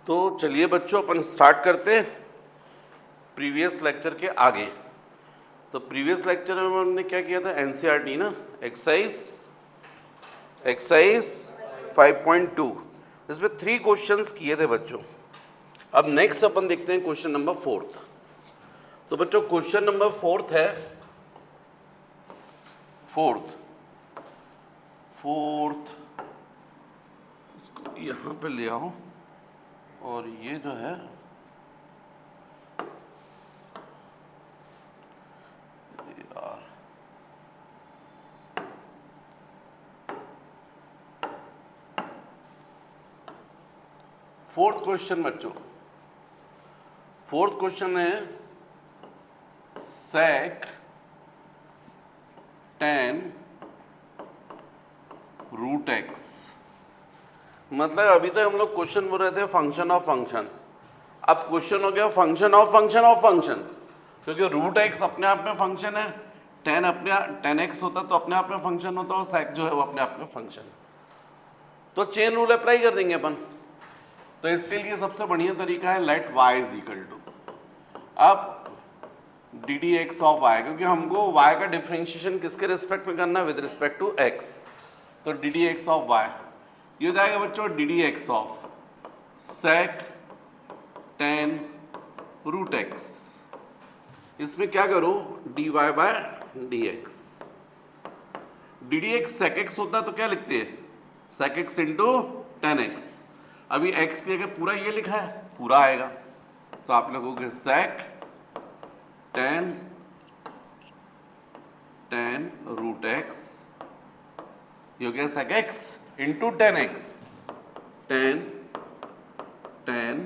तो चलिए बच्चों अपन स्टार्ट करते हैं प्रीवियस लेक्चर के आगे। तो प्रीवियस लेक्चर में हमने क्या किया था, एनसीईआरटी ना, एक्सरसाइज 5.2, इसमें 3 क्वेश्चंस किए थे बच्चों। अब नेक्स्ट अपन देखते हैं क्वेश्चन नंबर 4। तो बच्चों क्वेश्चन नंबर 4 है, फोर्थ इसको यहाँ पे ले आओ, और ये जो है यार फोर्थ क्वेश्चन बच्चों, फोर्थ क्वेश्चन है sec tan रूट एक्स। मतलब अभी तक हम लोग क्वेश्चन बोल रहे थे फंक्शन ऑफ फंक्शन, अब क्वेश्चन हो गया function of function of function, क्योंकि रूट एक्स अपने आप में फंक्शन है, tan एक्स होता तो अपने आप में फंक्शन होता, और sec जो है वो अपने आप में फंक्शन। तो चेन रूल अप्लाई कर देंगे अपन। तो इसके लिए सबसे बढ़िया तरीका है let y is equal to, अब d D x of y, क्योंकि हमको y का डिफ्रेंशिएशन किसके रिस्पेक्ट में करना है, विद रिस्पेक्ट टू x। तो d D x of y ये हो जाएगा बच्चों d D x of sec tan root x. इसमें क्या करो, dy by d x. D D x sec x होता है तो क्या लिखते हैं, sec x into tan x। अभी x की जगह पूरा ये लिखा है, पूरा आएगा, तो आप लोगों sec tan रूट एक्स, ये हो गया sec x into tan x, tan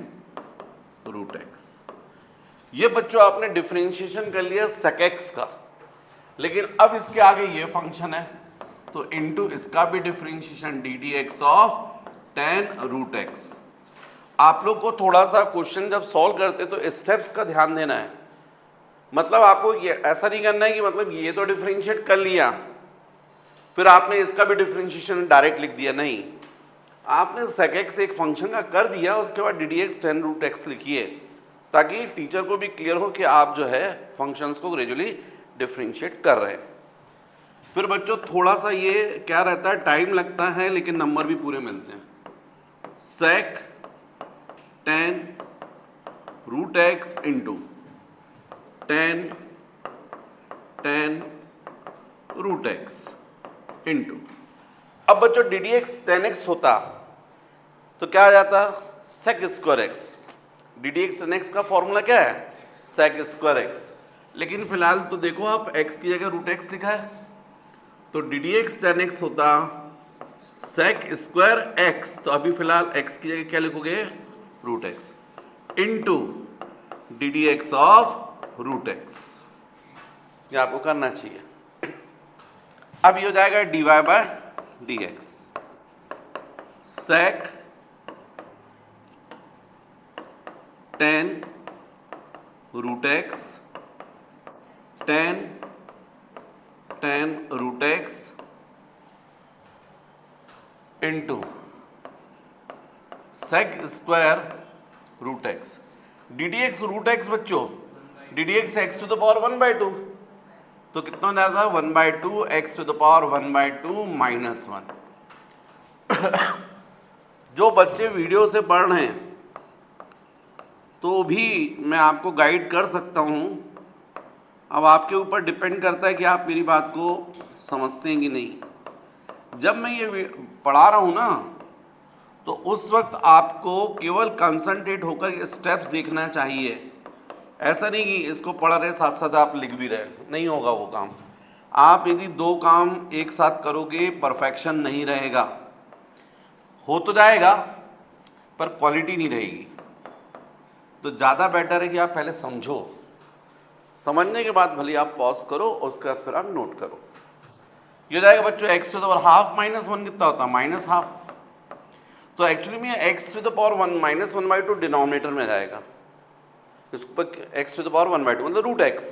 root x. ये बच्चों आपने डिफरेंशिएशन कर लिया sec x का, लेकिन अब इसके आगे ये फंक्शन है तो इंटू इसका भी differentiation d D x of tan root x. आप लोग को थोड़ा सा क्वेश्चन जब सॉल्व करते तो स्टेप्स का ध्यान देना है। मतलब आपको ये ऐसा नहीं करना है कि मतलब ये तो डिफरेंशिएट कर लिया फिर आपने इसका भी डिफरेंशिएशन डायरेक्ट लिख दिया, नहीं, आपने sec x एक फंक्शन का कर दिया, उसके बाद d D x tan root x लिखिए, ताकि टीचर को भी क्लियर हो कि आप जो है फंक्शंस को ग्रेजुअली डिफरेंशिएट कर रहे हैं। फिर बच्चों थोड़ा सा ये क्या रहता है, टाइम लगता है लेकिन नंबर भी पूरे मिलते हैं। sec tan root x into tan root x into, अब बच्चों d D x tan x होता तो क्या आ जाता, sec square x. D D x tan x का फॉर्मूला क्या है, sec स्क्वायर एक्स, लेकिन फिलहाल तो देखो आप x की जगह रूट एक्स लिखा है, तो d D x tan x होता sec स्क्वायर एक्स, तो अभी फिलहाल x की जगह क्या लिखोगे, root x, into d D x of root x. ये आपको करना चाहिए। अब ये हो जाएगा d y by d x, sec tan root x tan root x into sec square root x. D D x root x बच्चों, d D x x to the power 1/2, तो कितना हो जाता है 1/2 x to the power 1/2 minus 1। जो बच्चे video से पढ़ रहे हैं तो भी मैं आपको गाइड कर सकता हूँ, अब आपके ऊपर डिपेंड करता है कि आप मेरी बात को समझते हैं कि नहीं। जब मैं ये पढ़ा रहा हूँ ना, तो उस वक्त आपको केवल कंसंट्रेट होकर ये स्टेप्स देखना चाहिए। ऐसा नहीं कि इसको पढ़ रहे साथ साथ आप लिख भी रहे, नहीं होगा वो काम। आप यदि 2 काम एक साथ करोगे परफेक्शन नहीं रहेगा, हो तो जाएगा पर क्वालिटी नहीं रहेगी। तो ज़्यादा बेटर है कि आप पहले समझो, समझने के बाद भले आप पॉज करो और उसके बाद फिर आप नोट करो। ये हो जाएगा बच्चों x to the power half minus 1 कितना होता है, माइनस हाफ। तो एक्चुअली में x to the power 1 minus 1/2 denominator में जाएगा, इस पर x टू द पावर 1/2 मतलब रूट एक्स,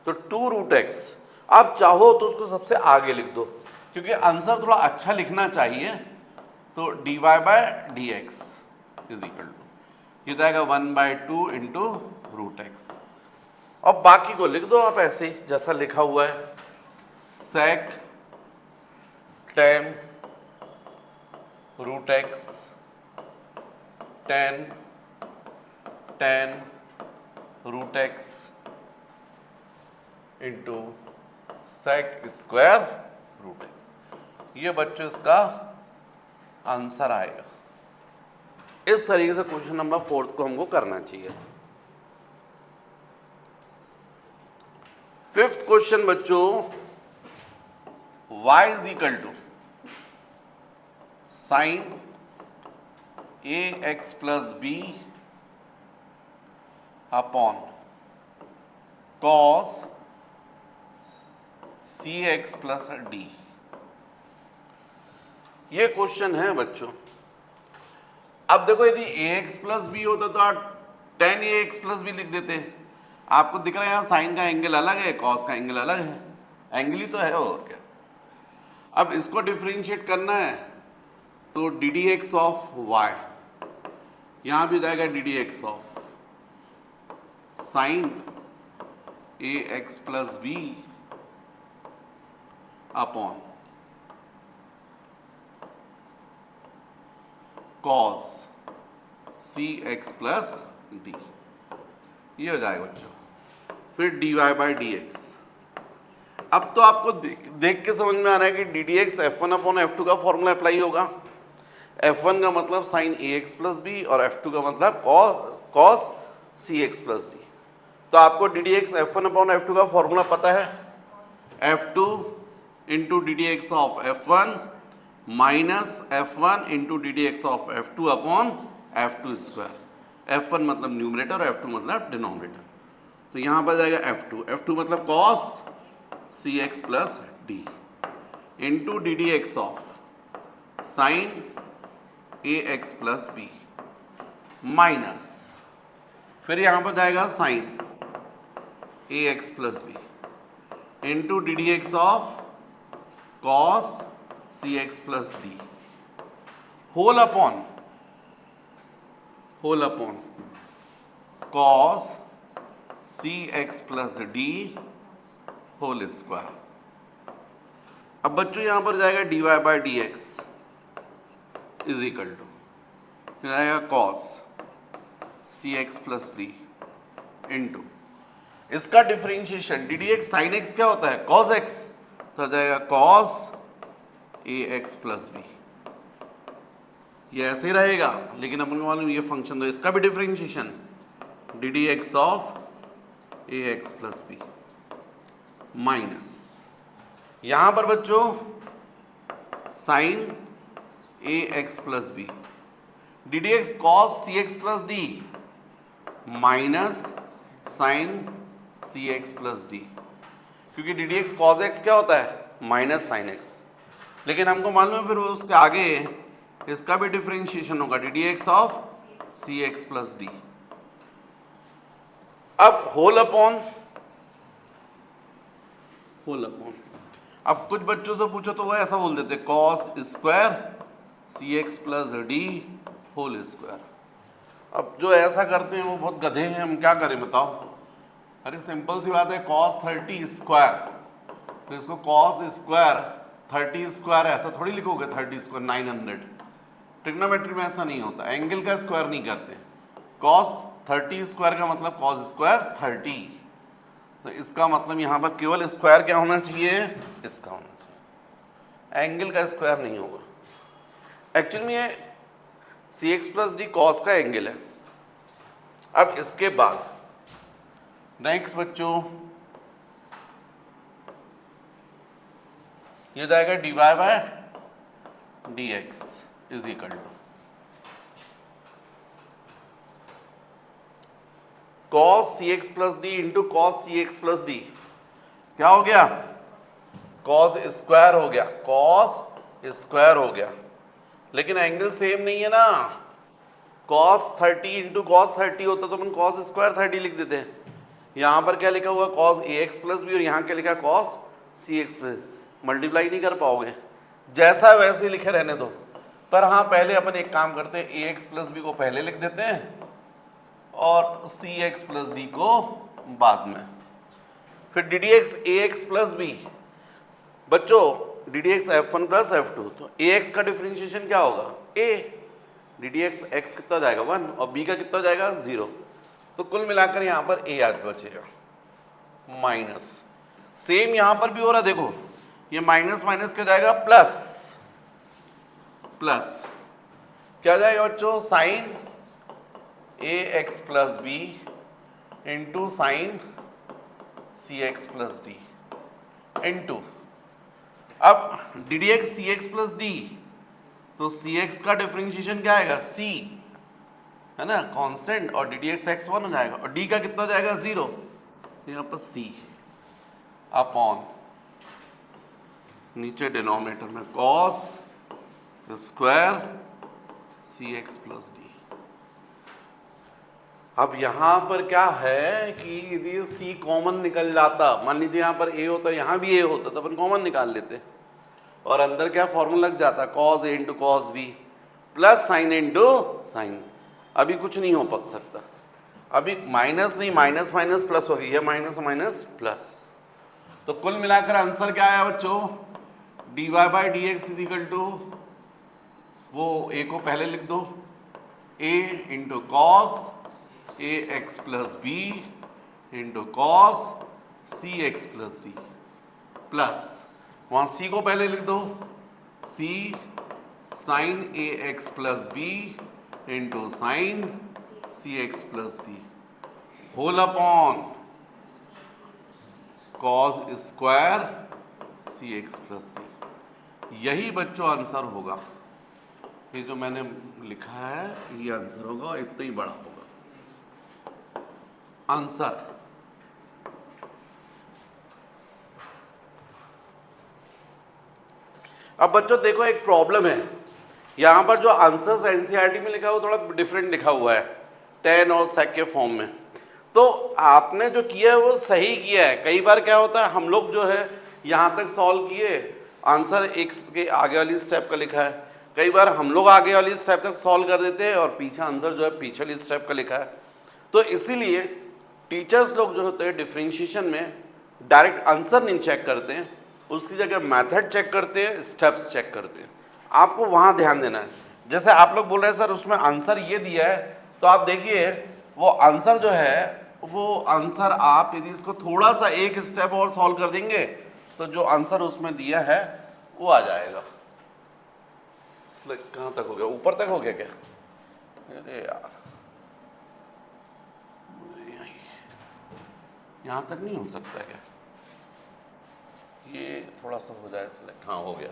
तो 2 रूट एक्स। आप चाहो तो उसको सबसे आगे लिख दो, क्योंकि आंसर थोड़ा अच्छा लिखना चाहिए। तो dy by d x is equal to, ये जाएगा 1/2 इंटू रूट एक्स। अब बाकी को लिख दो आप ऐसे ही जैसा लिखा हुआ है, sec tan root x tan root x into sec square root x. ये बच्चों इसका आंसर आएगा। इस तरीके से क्वेश्चन नंबर 4 को हमको करना चाहिए। 5th क्वेश्चन बच्चों, y is equal to sine ax plus b upon cos cx plus d. ये क्वेश्चन है बच्चों। अब देखो यदि ax प्लस बी होता तो आप tan ax प्लस बी लिख देते। आपको दिख रहा है यहाँ साइन का एंगल अलग है, कॉस का एंगल अलग है, एंगल ही तो है और क्या। अब इसको डिफरेंशिएट करना है तो d D x of y, यहाँ भी जाएगा d D x of sine a x plus b upon cos c x plus d. ये हो जाएगा बच्चों। फिर d y by d x. अब तो आपको देख के समझ में आ रहा है कि D D x F1 upon F2 का फॉर्मूला अप्लाई होगा। F1 का मतलब sign a x plus B और F2 का मतलब cos c x plus d. तो आपको D D x F1 upon F2 का फॉर्मूला पता है, F2 into d D x of F1 minus F1 into d D x of F2 upon F2 square. F1 मतलब numerator और F2 मतलब denominator. तो यहाँ पर जाएगा F2 मतलब cos c x plus d into d D x of sine a x plus b minus, फिर यहाँ पर जाएगा sine a x plus b into d D x of cos c x plus d whole upon cos c x plus d whole square. अब बच्चों यहां पर जाएगा d y by d x is equal to जाएगा cos c x plus d into इसका differentiation d D x sine x क्या होता है, कॉस एक्स, तो जाएगा cos a x plus B. ये ऐसे ही रहेगा, लेकिन अपन को मालूम ये फंक्शन तो इसका भी differentiation d D x of a x plus b minus यहां पर बच्चों sine a x plus b d D x cos c x plus d minus sine c x plus d, क्योंकि d D x cos x क्या होता है, minus sine x. लेकिन हमको मालूम है फिर उसके आगे इसका भी डिफरेंशिएशन होगा D D x of C x plus D. अब होल अपॉन अब कुछ बच्चों से पूछो तो वो ऐसा बोल देते cos square c x plus d whole square. अब जो ऐसा करते हैं वो बहुत गधे हैं, हम क्या करें बताओ। अरे सिंपल सी बात है, कॉस 30 स्क्वायर, तो इसको कॉस स्क्वायर 30 स्क्वायर ऐसा थोड़ी लिखोगे, 30 स्क्वायर 900। ट्रिग्नोमेट्री में ऐसा नहीं होता, एंगल का स्क्वायर नहीं करते। कॉस 30 स्क्वायर का मतलब कॉस स्क्वायर 30, तो इसका मतलब यहाँ पर केवल स्क्वायर क्या होना चाहिए, इसका होना चाहिए, एंगल का स्क्वायर नहीं होगा। एक्चुअली में ये c x plus d cos का एंगल है। अब इसके बाद नेक्स्ट बच्चों ये जाएगा d y by d x is equal to cos c x plus d into cos c x plus d. क्या हो गया, कॉस स्क्वायर हो गया, कॉस स्क्वायर हो गया, लेकिन एंगल सेम नहीं है ना। कॉस 30 इंटू कॉस 30 होता तो अपन कॉस स्क्वायर 30 लिख देते हैं। यहाँ पर क्या लिखा हुआ, cos a x plus B, और यहाँ क्या लिखा cos c x plus, multiply नहीं कर पाओगे, जैसा वैसे ही लिखे रहने दो। पर हाँ पहले अपन एक काम करते हैं, ए एक्स प्लस बी को पहले लिख देते हैं और सी एक्स प्लस डी को बाद में। फिर डी डी एक्स ए एक्स प्लस बी, बच्चों d D x F1 plus F2, तो ए एक्स का डिफ्रेंशिएशन क्या होगा a, D D x x कितना हो जाएगा 1 और b का कितना हो जाएगा 0, तो कुल मिलाकर यहाँ पर a आज बचेगा माइनस। सेम यहाँ पर भी हो रहा, देखो ये माइनस माइनस क्या जाएगा प्लस, प्लस क्या जाएगा बच्चों sine a x plus b into sine c x plus d into, अब d D x c x plus d, तो सी एक्स का डिफरेंशिएशन क्या आएगा c, है ना कांस्टेंट, और डी डी एक्स एक्स 1 हो जाएगा और d का कितना हो जाएगा 0, यहाँ पर c अपॉन नीचे डिनोमिनेटर में cos square c x plus D. अब यहाँ पर क्या है कि यदि c कॉमन निकल जाता, मान लीजिए यहाँ पर a होता, यहाँ भी a होता, तो अपन कॉमन निकाल लेते और अंदर क्या फॉर्मूला लग जाता cos a into cos b plus sine a into sine. अभी कुछ नहीं हो पक सकता, अभी माइनस नहीं, माइनस माइनस प्लस हो गई है, माइनस माइनस प्लस, तो कुल मिलाकर आंसर क्या आया बच्चों dy by d x is equal to, वो a को पहले लिख दो a into cos a x plus b into cos c x plus d plus, वहाँ c को पहले लिख दो c sine a x plus b into sine c x plus d whole upon cos square c x plus d. यही बच्चों answer होगा, ये जो मैंने लिखा है ये आंसर होगा और इतना ही बड़ा होगा आंसर। अब बच्चों देखो एक प्रॉब्लम है, यहां पर जो आंसर्स एनसीईआरटी में लिखा है वो थोड़ा डिफरेंट लिखा हुआ है टेन और सेक के फॉर्म में, तो आपने जो किया है वो सही किया है। कई बार क्या होता है हम लोग जो है यहां तक सॉल्व किए, आंसर एक के आगे वाली स्टेप का लिखा है, कई बार हम लोग आगे वाली स्टेप तक सॉल्व कर देते हैं और पीछे आंसर जो है पीछे वाली स्टेप का लिखा है। तो इसीलिए टीचर्स लोग जो होते हैं डिफरेंशिएशन में डायरेक्ट आंसर नहीं चेक करते हैं, उसकी जगह मेथड चेक करते हैं, स्टेप्स चेक करते हैं। आपको वहाँ ध्यान देना है। जैसे आप लोग बोल रहे हैं सर उसमें आंसर ये दिया है, तो आप देखिए वो आंसर जो है वो आंसर आप यदि इसको थोड़ा सा एक स्टेप और सॉल्व कर देंगे तो जो आंसर उसमें दिया है वो आ जाएगा। कहाँ तक हो गया, ऊपर तक हो गया क्या? अरे यार यहाँ तक नहीं हो सकता क्या? ये थोड़ा सा हो जाए सिलेक्ट, हाँ हो गया।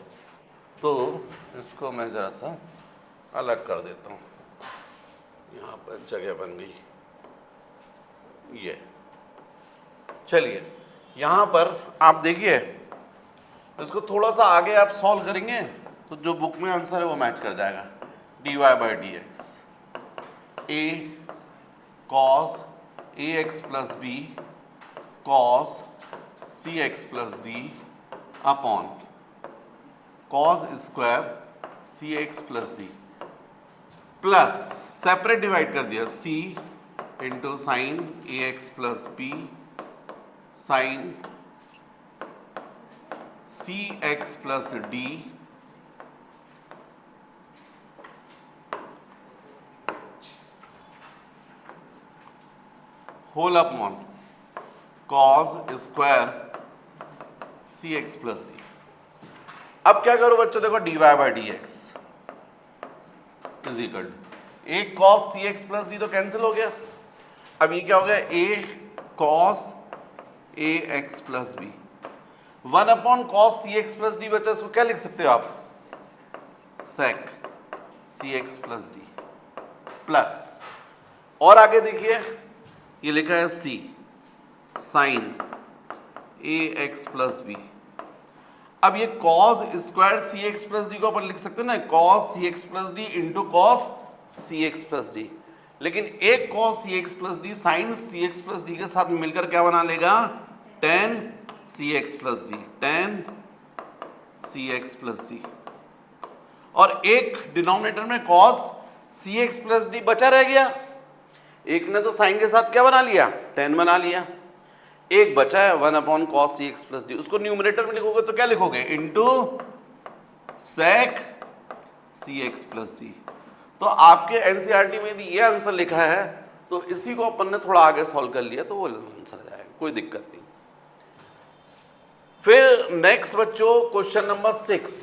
तो इसको मैं ज़रा सा अलग कर देता हूँ, यहाँ पर जगह बन गई। ये चलिए यहाँ पर आप देखिए, इसको थोड़ा सा आगे आप सॉल्व करेंगे तो जो बुक में आंसर है वो मैच कर जाएगा। D y by d x a cos a x plus b cos c x plus d upon cos square c x plus d plus separate divide कर दिया c into sine a x plus b sine c x plus d whole upon cos square c x plus D. अब क्या करो बच्चों, देखो d y by d x is equal to एक cos c x plus d तो cancel हो गया। अब ये क्या हो गया, a cos a x plus b, 1 upon cos c x plus d बचा, इसको क्या लिख सकते हो आप, sec c x plus d plus, और आगे देखिए ये लिखा है c sine a x plus b. अब ये cos square c x plus d को अपन लिख सकते हैं ना, cos c x plus d into cos c x plus D, लेकिन एक cos c x plus D sign c x plus D के साथ मिलकर क्या बना लेगा, टेन सी एक्स प्लस डी, टेन सी एक्स प्लस डी, और एक डिनोमिनेटर में cos c x plus d बचा रह गया। एक ने तो साइन के साथ क्या बना लिया, tan बना लिया, एक बचा है 1 cos cx प्लस डी, उसको न्यूमरेटर में लिखोगे तो क्या लिखोगे, into sec cx plus d. तो आपके एनसीईआरटी में यदि ये आंसर लिखा है तो इसी को अपन ने थोड़ा आगे सॉल्व कर लिया तो वो आंसर आ जाएगा, कोई दिक्कत नहीं। फिर नेक्स्ट बच्चों क्वेश्चन नंबर 6।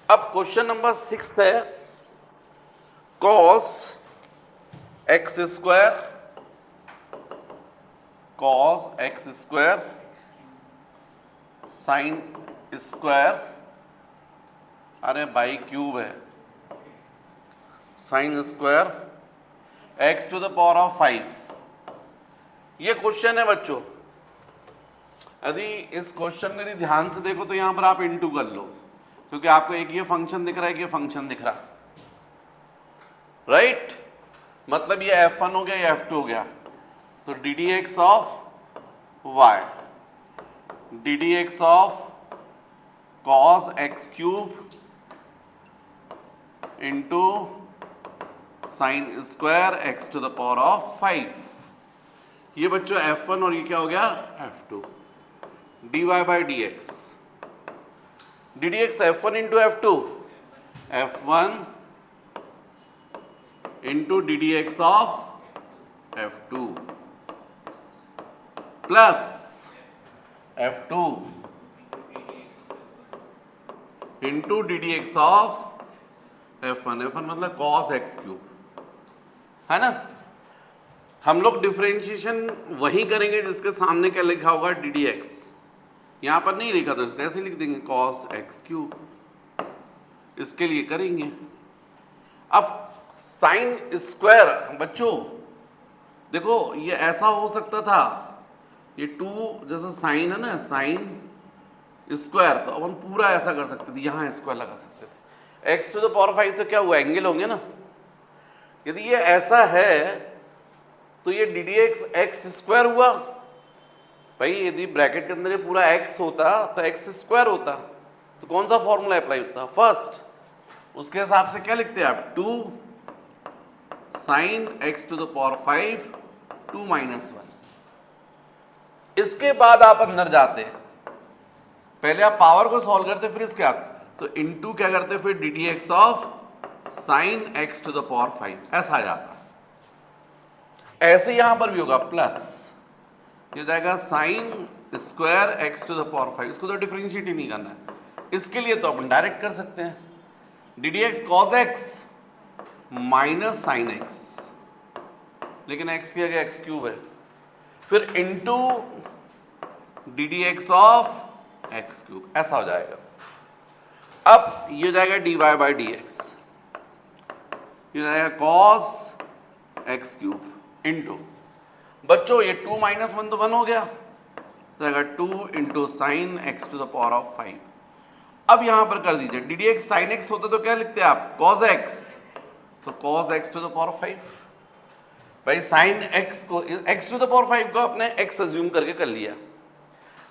अब क्वेश्चन नंबर 6 है cos x square, cos x square sine square, अरे बाई क्यूब है, sine square x to the power of 5। ये क्वेश्चन है बच्चों। यदि इस क्वेश्चन को यदि ध्यान से देखो तो यहां पर आप इनटू कर लो, क्योंकि आपको एक ये फंक्शन दिख रहा है, एक ये फंक्शन दिख रहा, राइट? मतलब ये f1 हो गया, ये f2 हो गया, तो d D x of y, d D x of cos x cube into sine square x to the power of 5। ये बच्चों f1 और ये क्या हो गया, f2, dy by d x, d D x f1 into f2, f1 into d D x of f2 plus f2 into d D x of f1, f1 मतलब cos x cube, है ना? हम लोग डिफरेंशिएशन वही करेंगे जिसके सामने क्या लिखा होगा, डी डी एक्स। यहां पर नहीं लिखा तो कैसे लिख देंगे, cos x क्यूब, इसके लिए करेंगे। अब साइन स्क्वायर बच्चों देखो ये ऐसा हो सकता था, ये 2 जैसे साइन है ना, साइन स्क्वायर, तो अपन पूरा ऐसा कर सकते थे, यहां स्क्वायर लगा सकते थे, x टू द पावर 5 तो क्या हुआ, एंगल होंगे ना। यदि ये ऐसा है तो ये D D x x square हुआ भाई, यदि ब्रैकेट के अंदर ये पूरा x होता तो x स्क्वायर होता, तो कौन सा फॉर्मूला अप्लाई होता, फर्स्ट, उसके हिसाब से क्या लिखते हैं आप, 2 sine x to the power 5 2 minus 1। इसके बाद आप अंदर जाते, पहले आप पावर को सॉल्व करते फिर इसके बाद, तो इनटू क्या करते फिर d D x of sine x to the power 5, ऐसा आ जाता। ऐसे यहां पर भी होगा प्लस, ये जाएगा sine square x to the power 5, इसको तो डिफरेंशिएट ही नहीं करना है, इसके लिए तो अपन डायरेक्ट कर सकते हैं, d D x cos x minus sine x, लेकिन x की जगह x क्यूब है, फिर into d D x of x cube, ऐसा हो जाएगा। अब ये जाएगा d y by d x, ये जाएगा कॉस एक्स क्यूब इंटू, बच्चों ये 2 माइनस 1 तो 1 हो गया, जाएगा 2 into sine x to the power of 5। अब यहां पर कर दीजिए, d D x sine x होता तो क्या लिखते हैं आप, कॉस एक्स, तो cos x to the power 5। भाई साइन एक्स को एक्स टू द पावर 5 को आपने एक्स अज्यूम करके कर लिया,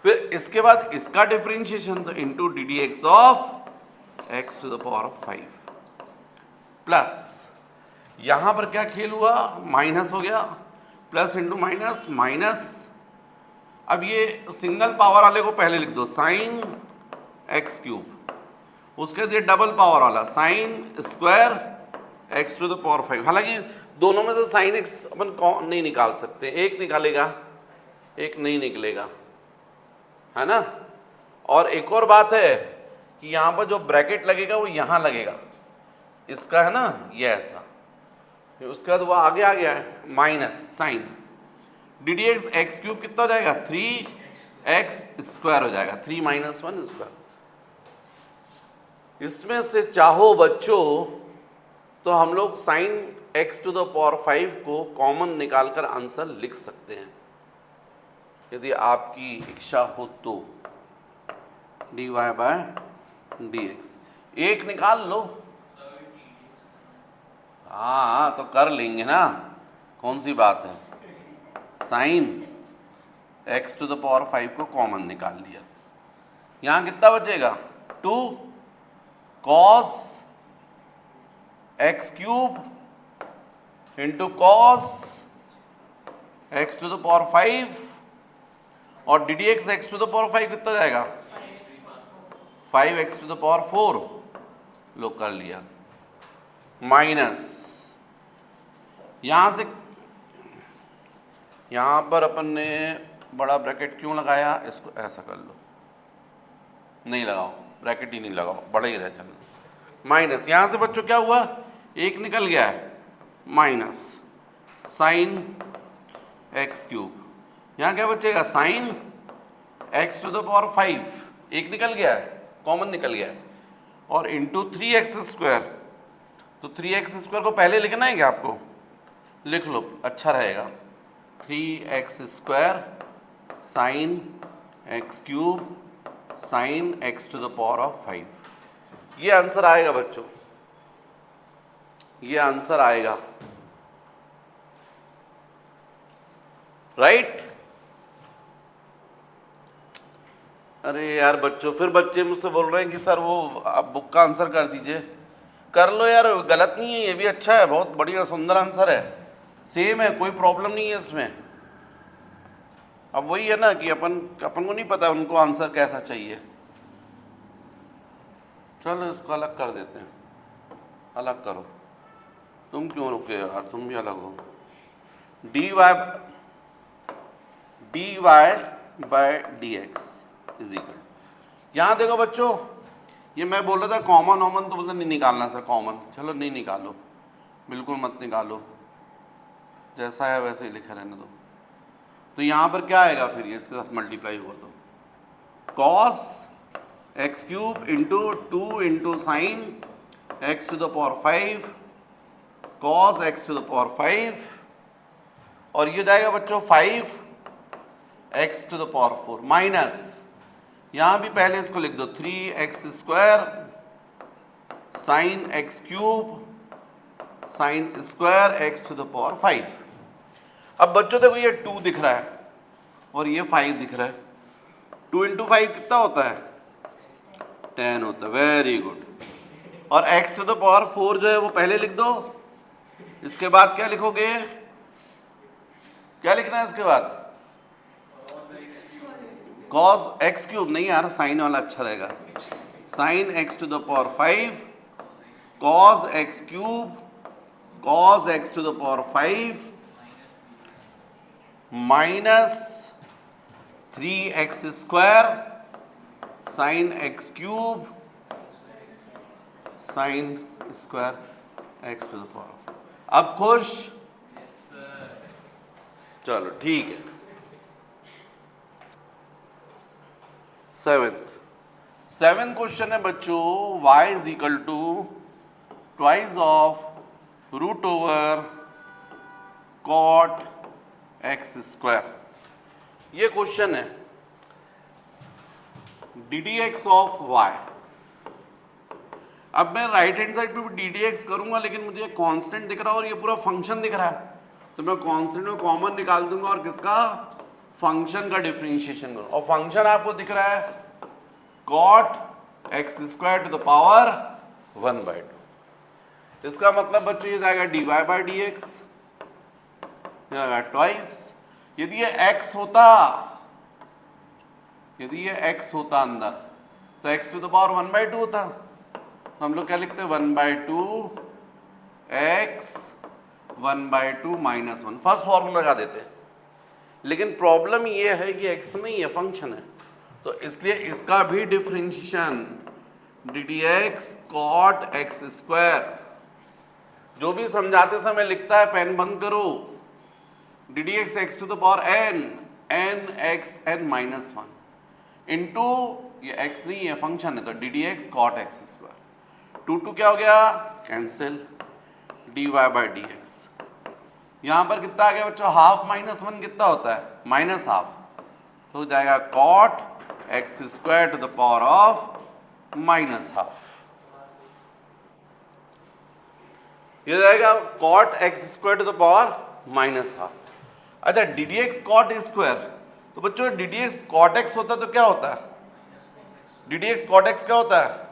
फिर इसके बाद इसका डिफरेंशिएशन, तो into d D x of x to the power of 5 plus, यहां पर क्या खेल हुआ, माइनस हो गया, प्लस इंटू माइनस माइनस। अब ये सिंगल पावर वाले को पहले लिख दो, साइन एक्स क्यूब, उसके बाद ये डबल पावर वाला sine square x to the power 5। हालांकि दोनों में से साइन एक्स अपन नहीं निकाल सकते, एक निकालेगा एक नहीं निकलेगा, है ना। और एक और बात है कि यहाँ पर जो ब्रैकेट लगेगा वो यहाँ लगेगा, इसका है ना ये ऐसा, उसके बाद वो आगे आ गया है minus sine d D x x cube कितना हो जाएगा, 3x स्क्वायर हो जाएगा, 3 माइनस 1 स्क्वायर। इसमें से चाहो बच्चों तो हम लोग sine x to the power 5 को कॉमन निकालकर आंसर लिख सकते हैं, यदि आपकी इच्छा हो तो, dy बाय dx, एक निकाल लो, हाँ तो कर लेंगे ना, कौन सी बात है, sine x to the power 5 को कॉमन निकाल लिया, यहां कितना बचेगा, 2 cos x cube into cos x to the power 5 और d D x x to the power 5 कितना जाएगा 5x टू द पावर 4 लो कर लिया माइनस यहां से यहां पर अपन ने बड़ा ब्रैकेट क्यों लगाया, इसको ऐसा कर लो, नहीं लगाओ ब्रैकेट ही नहीं लगाओ, बड़ा ही रह चलना माइनस। यहां से बच्चों क्या हुआ, एक निकल गया है माइनस साइन एक्स क्यूब, यहां क्या बचेगा sine x to the power 5, एक निकल गया है कॉमन निकल गया है, और इंटू 3x स्क्वायर, तो 3x स्क्वायर को पहले लिखना है क्या आपको, लिख लो अच्छा रहेगा, 3x square sine x cube sine x to the power of 5, ये आंसर आएगा बच्चों, ये आंसर आएगा राइट। अरे यार बच्चों, फिर बच्चे मुझसे बोल रहे हैं कि सर वो आप बुक का आंसर कर दीजिए, कर लो यार, गलत नहीं है, ये भी अच्छा है, बहुत बढ़िया सुंदर आंसर है, सेम है, कोई प्रॉब्लम नहीं है इसमें। अब वही है ना कि अपन को नहीं पता उनको आंसर कैसा चाहिए, चलो इसको अलग कर देते हैं, अलग करो, तुम क्यों रुके यार, तुम भी अलग हो, dy by d x is equal, यहाँ देखो बच्चों, ये मैं बोल रहा था कॉमन ऑमन, तो बोलते नहीं निकालना सर कॉमन, चलो नहीं निकालो, बिल्कुल मत निकालो, जैसा है वैसे ही लिखा रहने दो। तो यहाँ पर क्या आएगा फिर, ये इसके साथ मल्टीप्लाई हुआ तो cos x cube into 2 into sine x to the power 5 cos x to the power 5, और ये जाएगा बच्चों 5 x to the power 4 minus, यहां भी पहले इसको लिख दो 3x square sine x cube sine square x to the power 5। अब बच्चों देखो ये 2 दिख रहा है और ये 5 दिख रहा है, 2 इंटू 5 कितना होता है 10 होता है, वेरी गुड। और x टू द पावर 4 जो है वो पहले लिख दो, इसके बाद क्या लिखोगे, क्या लिखना है इसके बाद, cos x क्यूब, नहीं यार साइन वाला अच्छा रहेगा, sine x to the power 5 cos x cube cos x to the power 5 minus 3x square sine x cube sine square x to the power. अब खुश, चलो ठीक है। सेवेंथ क्वेश्चन है बच्चों, y is equal to twice of root over cot x square, ये question है, d D x of y। अब मैं राइट हैंड साइड पे भी डी डी एक्स करूंगा, लेकिन मुझे कांस्टेंट दिख रहा है और ये पूरा फंक्शन दिख रहा है, तो मैं कांस्टेंट में कॉमन निकाल दूंगा और किसका, फंक्शन का डिफरेंशिएशन करूँ, और फंक्शन आपको दिख रहा है cot x square to the power 1/2। इसका मतलब बच्चों ये जाएगा dy बाई डी एक्स, जाएगा ट्वाइस, यदि ये x होता, यदि ये x होता अंदर, तो x टू द पावर 1/2 होता, तो हम लोग क्या लिखते हैं 1/2 x 1/2 माइनस 1, फर्स्ट फॉर्मूला लगा देते हैं। लेकिन प्रॉब्लम ये है कि x नहीं है, फंक्शन है, तो इसलिए इसका भी differentiation d D x cot x square, जो भी समझाते समय लिखता है पेन बंद करो, d D x x to the power n x n minus 1 into, ये x नहीं है फंक्शन है, तो d D x cot x square, 2 क्या हो गया cancel, d y by d x, यहां पर कितना आ गया बच्चों, हाफ माइनस 1 कितना होता है माइनस हाफ, तो जाएगा cot x square to the power of minus half, ये जाएगा cot x square to the power minus half. अच्छा d D x cot square, तो बच्चों d D x cot x होता है तो क्या होता है, d D x cot x क्या होता है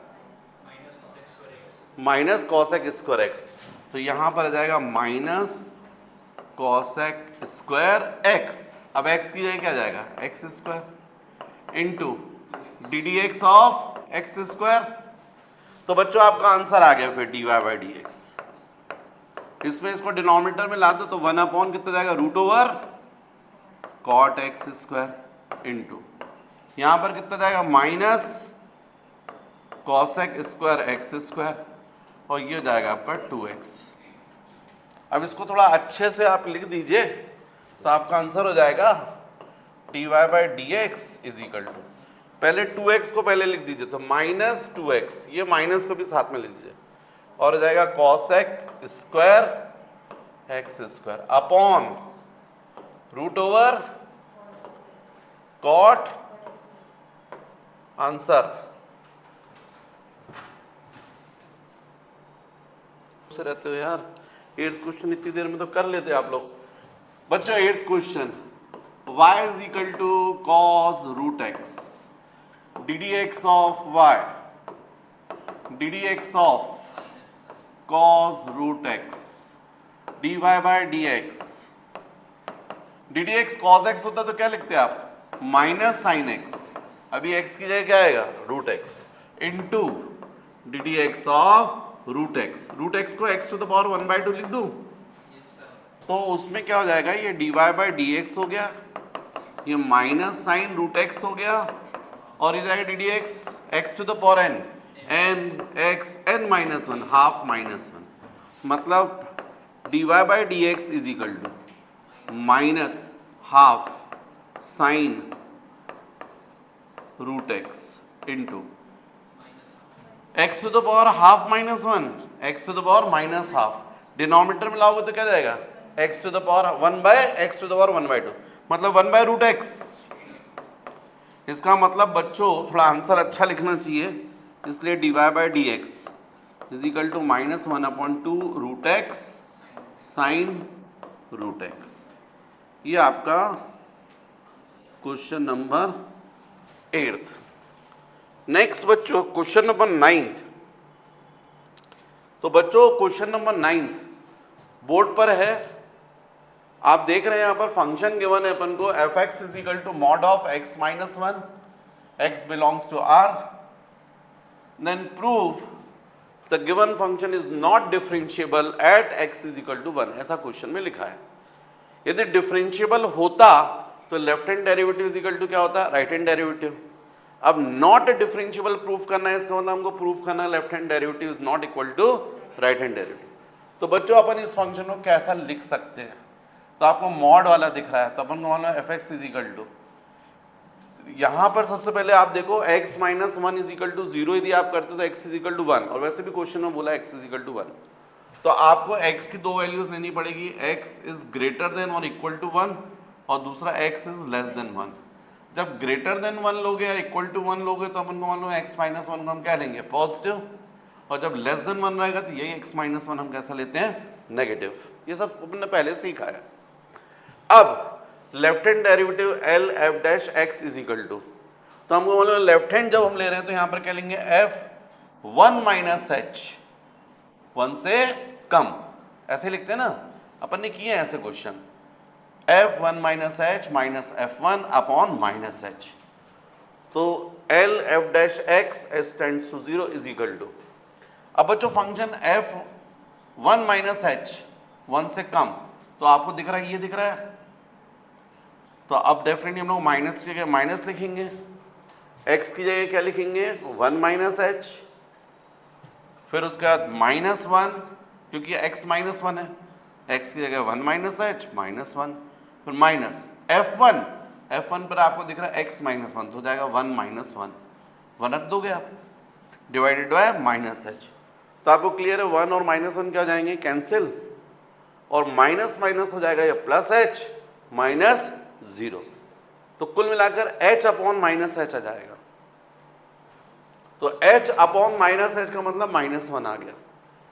minus cos x square x, तो यहां पर आ जाएगा माइनस कॉसेक स्क्वायर एक्स, अब एक्स की जगह क्या जाएगा x square into d D x of x square. तो बच्चों आपका आंसर आ गया फिर dy बाई डी एक्स। इसमें इसको डिनोमिनेटर में ला दो तो 1 अपॉन कितना जाएगा root over cot x square into यहाँ पर कितना जाएगा minus cosec square x square और ये हो जाएगा आपका 2x। अब इसको थोड़ा अच्छे से आप लिख दीजिए तो आपका आंसर हो जाएगा dy by d x is equal to, पहले 2x को पहले लिख दीजिए तो माइनस 2x, ये माइनस को भी साथ में लिख दीजिए और हो जाएगा cosec square x square upon root over cot answer से रहते हो यार, 8th क्वेश्चन इतनी देर में तो कर लेते आप लोग। बच्चों 8th question y is equal to cos root x d D x of y d D x of cos root x d y by d x. D D x cos x होता तो क्या लिखते आप minus sine x, अभी x की जगह क्या आएगा root x into d D x of root x. Root x को x to the power 1 by 2 लिख दूं तो उसमें क्या हो जाएगा ये d y by d x हो गया, ये माइनस साइन रूट एक्स हो गया और ये जाएगा d D x x to the power n n x n minus one half minus one, मतलब d y by d x is equal to minus half sine root x into x to the power half minus one x to the power minus half, denominator में लाओगे तो क्या जाएगा x to the power 1 by x to the power 1 by 2, मतलब 1 by root x. इसका मतलब बच्चों थोड़ा आंसर अच्छा लिखना चाहिए, इसलिए d y by d x is equal to minus 1 upon 2 root x sine root x. ये आपका क्वेश्चन नंबर 8th। नेक्स्ट बच्चों क्वेश्चन नंबर 9th। तो बच्चों क्वेश्चन नंबर 9th बोर्ड पर है, आप देख रहे हैं यहाँ पर फंक्शन गिवन है अपन को f x is equal to mod of x minus one, x belongs to R, then prove the given function is not differentiable at x is equal to 1, ऐसा क्वेश्चन में लिखा है। यदि डिफरेंशिएबल होता तो left hand derivative is equal to क्या होता है राइट हैंड डेरिवेटिव। अब नॉट डिफरेंशिएबल प्रूफ करना है, इसका मतलब हमको प्रूफ करना है left hand derivative is not equal to right hand derivative. तो बच्चों अपन इस फंक्शन को कैसा लिख सकते हैं, तो आपको मॉड वाला दिख रहा है तो अपन को मालूम है F x is equal to, यहाँ पर सबसे पहले आप देखो x minus one is equal to 0 यदि आप करते हो तो x इज इक्वल टू 1, और वैसे भी क्वेश्चन में बोला x इज इक्वल टू 1, तो आपको x की दो वैल्यूज लेनी पड़ेगी, x इज ग्रेटर देन और इक्वल टू 1 और दूसरा x इज लेस देन 1। जब ग्रेटर देन 1 लोगे या इक्वल टू 1 लोगे तो अपन को मालूम है x माइनस वन को हम क्या लेंगे पॉजिटिव, और जब लेस देन 1 रहेगा तो यही x माइनस वन हम कैसा लेते हैं नेगेटिव। ये सब अपन ने पहले सीखा है। अब left hand derivative L F dash X is equal to, तो हमको मालूम है लेफ्ट हैंड जब हम ले रहे हैं तो यहां पर क्या लेंगे एफ 1 माइनस एच, 1 से कम, ऐसे लिखते हैं ना, अपन ने किए हैं ऐसे question, f 1 minus h minus f 1 upon minus h, तो L F dash x as tends to 0 is equal to. अब बच्चों फंक्शन एफ 1 माइनस एच 1 से कम, तो आपको दिख रहा है ये दिख रहा है, तो अब डेफिनेटली हम लोग माइनस की जगह माइनस लिखेंगे, x की जगह क्या लिखेंगे 1 माइनस एच, फिर उसके बाद माइनस 1 क्योंकि x माइनस 1 है, x की जगह 1 माइनस एच माइनस 1, फिर माइनस f1, f1 पर आपको दिख रहा है x माइनस 1 तो हो जाएगा 1 माइनस 1 रख दोगे आप डिवाइडेड बाय माइनस एच, तो आपको क्लियर है 1 और माइनस 1 क्या हो जाएंगे कैंसिल, और माइनस माइनस हो जाएगा ये प्लस एच माइनस 0, तो कुल मिलाकर h अपॉन माइनस एच आ जाएगा। तो h अपॉन माइनस एच का मतलब माइनस 1 आ गया।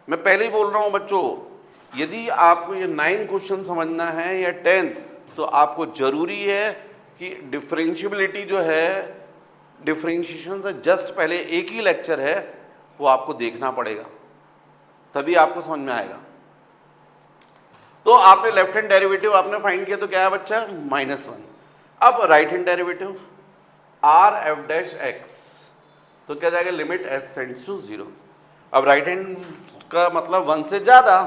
मैं पहले ही बोल रहा हूं बच्चों, यदि आपको ये 9 क्वेश्चन समझना है या 10th, तो आपको जरूरी है कि डिफरेंशिएबिलिटी जो है, डिफरेंशिएशन से जस्ट पहले एक ही लेक्चर है वो आपको देखना पड़ेगा, तभी आपको समझ में आएगा। तो आपने लेफ्ट हैंड डेरिवेटिव आपने फाइंड किया तो क्या है बच्चा, -1। अब right hand derivative R F dash x, तो क्या जाएगा, लिमिट एस टेंड्स टू 0। अब राइट हैंड का मतलब 1 से ज्यादा,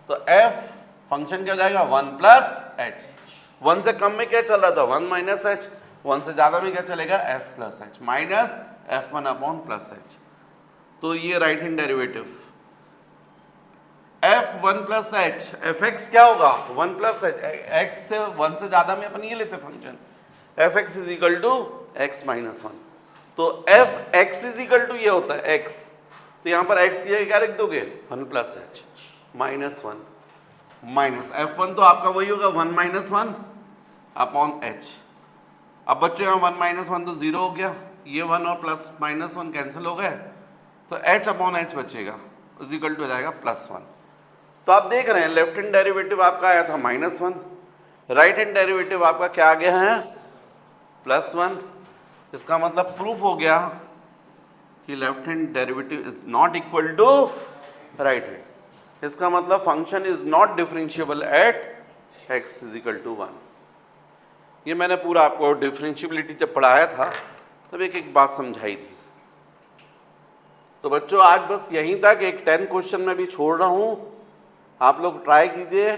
तो एफ फंक्शन क्या हो जाएगा, 1 प्लस एच। 1 से कम में क्या चल रहा था, 1 माइनस एच। 1 से ज्यादा में क्या चलेगा, F plus H minus f1 upon plus H. तो ये right hand derivative f1 plus H, F x क्या होगा, 1 प्लस एच। एक्स से 1 से ज्यादा में अपन ये लेते function F x is equal to X minus 1। तो F x is equal to ये होता है एक्स, तो यहां पर एक्स की जगह क्या रख दोगे, 1 plus H minus 1 minus f1 तो आपका वही होगा 1 माइनस 1 अपॉन एच। अब बच्चों यहाँ 1 माइनस 1 तो 0 हो गया, ये 1 और प्लस माइनस 1 कैंसिल हो गए, तो h अपॉन एच बचेगा इज इक्वल टू हो जाएगा +1। तो आप देख रहे हैं लेफ्ट हैंड डेरिवेटिव आपका आया था -1, राइट हैंड डेरिवेटिव आपका क्या आ गया है, +1। इसका मतलब प्रूफ हो गया कि left hand derivative is not equal to right hand. इसका मतलब function is not differentiable at x is equal to 1। ये मैंने पूरा आपको डिफरेंशियबिलिटी जब पढ़ाया था तब एक एक बात समझाई थी। तो बच्चों आज बस यहीं तक, एक 10 क्वेश्चन में भी छोड़ रहा हूँ, आप लोग ट्राई कीजिए,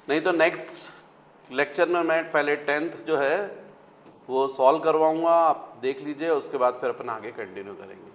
नहीं तो नेक्स्ट लेक्चर में मैं पहले 10th जो है वो सॉल्व करवाऊँगा, आप देख लीजिए, उसके बाद फिर अपन आगे कंटिन्यू करेंगे।